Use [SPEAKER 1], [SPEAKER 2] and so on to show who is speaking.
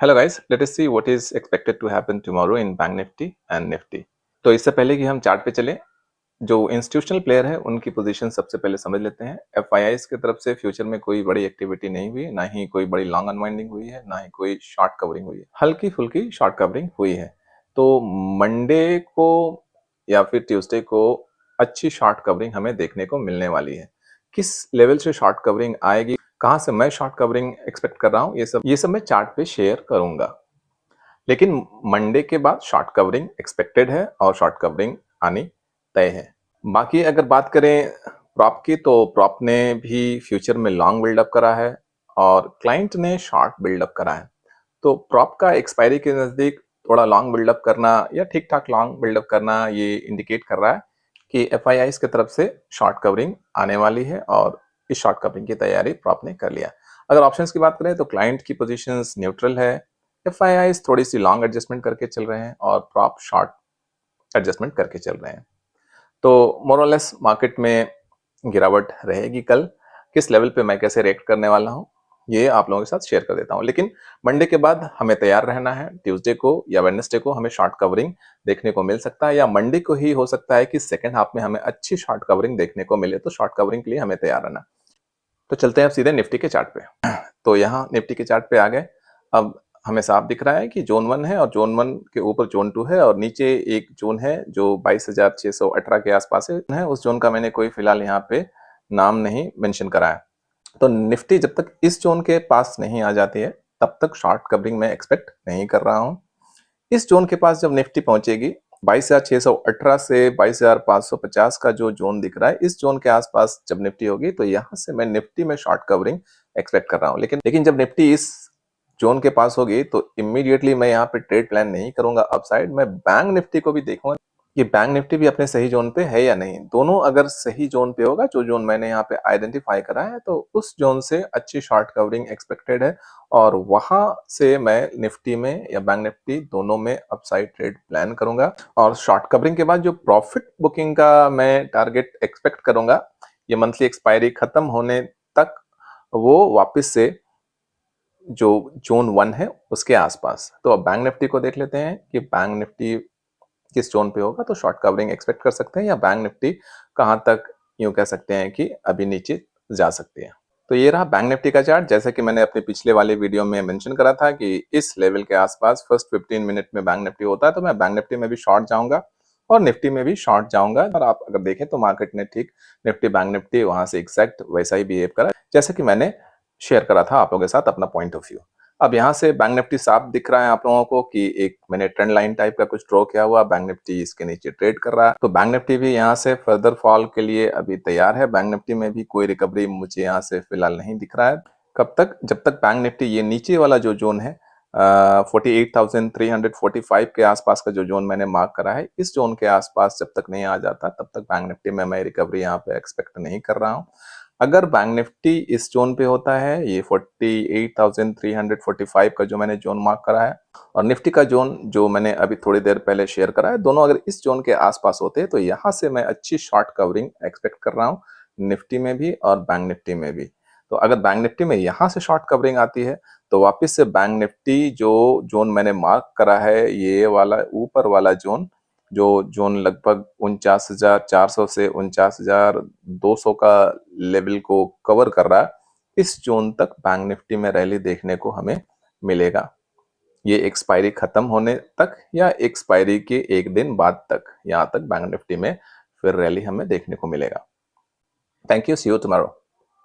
[SPEAKER 1] Hello guys, let us see what is expected to happen tomorrow in Bank Nifty and Nifty. तो इससे पहले कि हम chart पे चलें, जो इंस्टीट्यूशनल प्लेयर है उनकी पोजीशन सबसे पहले समझ लेते हैं। एफआईआईज की तरफ से फ्यूचर में कोई बड़ी एक्टिविटी नहीं हुई, ना ही कोई बड़ी लॉन्ग अनवाइंडिंग हुई है, ना ही कोई शॉर्ट कवरिंग हुई है। हल्की फुल्की शॉर्ट कवरिंग हुई है। तो मंडे को या फिर ट्यूसडे को अच्छी शॉर्ट कवरिंग हमें देखने को मिलने वाली है। किस लेवल से शॉर्ट कवरिंग आएगी, कहाँ से मैं शॉर्ट कवरिंग एक्सपेक्ट कर रहा हूँ, ये सब मैं चार्ट पे शेयर करूंगा। लेकिन मंडे के बाद शॉर्ट कवरिंग एक्सपेक्टेड है और शॉर्ट कवरिंग आनी तय है। बाकी अगर बात करें प्रॉप की, तो प्रॉप ने भी फ्यूचर में लॉन्ग बिल्डअप करा है और क्लाइंट ने शॉर्ट बिल्डअप करा है। तो प्रॉप का एक्सपायरी के नजदीक थोड़ा लॉन्ग बिल्डअप करना या ठीक ठाक लॉन्ग बिल्डअप करना, ये इंडिकेट कर रहा है कि एफआईआईज की तरफ से शॉर्ट कवरिंग आने वाली है और इस शॉर्ट कवरिंग की तैयारी प्रॉप ने कर लिया। अगर ऑप्शंस की बात करें तो क्लाइंट की पोजीशंस न्यूट्रल है, एफआईआईज थोड़ी सी लॉन्ग एडजस्टमेंट करके चल रहे हैं और प्रॉप शॉर्ट एडजस्टमेंट करके चल रहे हैं। तो मोरलेस मार्केट में गिरावट रहेगी कल। किस लेवल पे मैं कैसे रिएक्ट करने वाला हूं, ये आप लोगों के साथ शेयर कर देता हूं। लेकिन मंडे के बाद हमें तैयार रहना है। ट्यूसडे को या वेडनेसडे को हमें शॉर्ट कवरिंग देखने को मिल सकता है, या मंडे को ही हो सकता है कि सेकंड हाफ में हमें अच्छी शॉर्ट कवरिंग देखने को मिले। तो शॉर्ट कवरिंग के लिए हमें तैयार रहना। तो चलते हैं अब सीधे निफ्टी के चार्ट पे। तो यहाँ निफ्टी के चार्ट पे आ गए। अब हमें साफ दिख रहा है कि जोन 1 है और जोन 1 के ऊपर जोन 2 है और नीचे एक जोन है जो 22,618 के आसपास है। उस जोन का मैंने कोई फिलहाल यहाँ पे नाम नहीं मेंशन करा है। तो निफ्टी जब तक इस जोन के पास नहीं आ जाती है तब तक शॉर्ट कवरिंग मैं एक्सपेक्ट नहीं कर रहा हूँ। इस जोन के पास जब निफ्टी पहुंचेगी, 22,618 से 22,550 का जो जोन दिख रहा है, इस जोन के आसपास जब निफ्टी होगी तो यहां से मैं निफ्टी में शॉर्ट कवरिंग एक्सपेक्ट कर रहा हूं। लेकिन जब निफ्टी इस जोन के पास होगी तो इमीडिएटली मैं यहाँ पे ट्रेड प्लान नहीं करूंगा अपसाइड। मैं बैंक निफ्टी को भी देखूंगा कि बैंक निफ्टी भी अपने सही जोन पे है या नहीं। दोनों अगर सही जोन पे होगा, जो जोन मैंने यहाँ पे आइडेंटिफाई करा है, तो उस जोन से अच्छी शॉर्ट कवरिंग एक्सपेक्टेड है और वहां से मैं निफ्टी में या बैंक निफ्टी दोनों में अपसाइड ट्रेड प्लान करूंगा। और शॉर्ट कवरिंग के बाद जो प्रॉफिट बुकिंग का मैं टारगेट एक्सपेक्ट करूंगा, ये मंथली एक्सपायरी खत्म होने तक, वो वापस से जो जोन 1 है उसके आसपास। तो अब बैंक निफ्टी को देख लेते हैं कि बैंक निफ्टी किस जोन पे होगा तो शॉर्ट कवरिंग एक्सपेक्ट कर सकते हैं, या बैंक निफ्टी कहां तक यूं कह सकते हैं कि अभी नीचे जा सकती है। तो ये रहा बैंक निफ्टी का चार्ट। जैसे कि मैंने अपने पिछले वाले वीडियो में मेंशन करा था कि इस लेवल के आसपास फर्स्ट 15 मिनट में बैंक निफ्टी होता है, तो मैं बैंक निफ्टी में भी शॉर्ट जाऊंगा और निफ्टी में भी शॉर्ट जाऊंगा। और आप अगर देखें तो मार्केट ने ठीक निफ्टी बैंक निफ्टी वहां से एग्जैक्ट वैसा ही बिहेव करा जैसे कि मैंने शेयर करा था आप लोगों के साथ अपना पॉइंट ऑफ व्यू। अब यहाँ से बैंक निफ्टी साफ दिख रहा है आप लोगों को कि एक मैंने ट्रेंड लाइन टाइप का कुछ ड्रॉ किया हुआ, बैंक निफ्टी इसके नीचे ट्रेड कर रहा है। तो बैंक निफ्टी भी यहाँ से फर्दर फॉल के लिए अभी तैयार है। बैंक निफ्टी में भी कोई रिकवरी मुझे यहाँ से फिलहाल नहीं दिख रहा है। कब तक? जब तक बैंक निफ्टी ये नीचे वाला जो जोन है 48,345 के आसपास का जो जोन मैंने मार्क करा है, इस जोन के आसपास जब तक नहीं आ जाता तब तक बैंक निफ्टी में मैं रिकवरी यहाँ पे एक्सपेक्ट नहीं कर रहा हूँ। अगर बैंक निफ्टी इस जोन पे होता है, ये 48,345 का जो मैंने जोन मार्क करा है और निफ्टी का जोन जो मैंने अभी थोड़ी देर पहले शेयर करा है, दोनों अगर इस जोन के आसपास होते हैं तो यहाँ से मैं अच्छी शॉर्ट कवरिंग एक्सपेक्ट कर रहा हूँ, निफ्टी में भी और बैंक निफ्टी में भी। तो अगर बैंक निफ्टी में यहाँ से शॉर्ट कवरिंग आती है तो वापस से बैंक निफ्टी जो जोन मैंने मार्क करा है, ये वाला ऊपर वाला जोन, जो जोन लगभग 49,400 से 49,200 का लेवल को कवर कर रहा है, इस जोन तक बैंक निफ्टी में रैली देखने को हमें मिलेगा। ये एक्सपायरी खत्म होने तक या एक्सपायरी के एक दिन बाद तक, यहाँ तक बैंक निफ्टी में फिर रैली हमें देखने को मिलेगा। Thank you, see you tomorrow.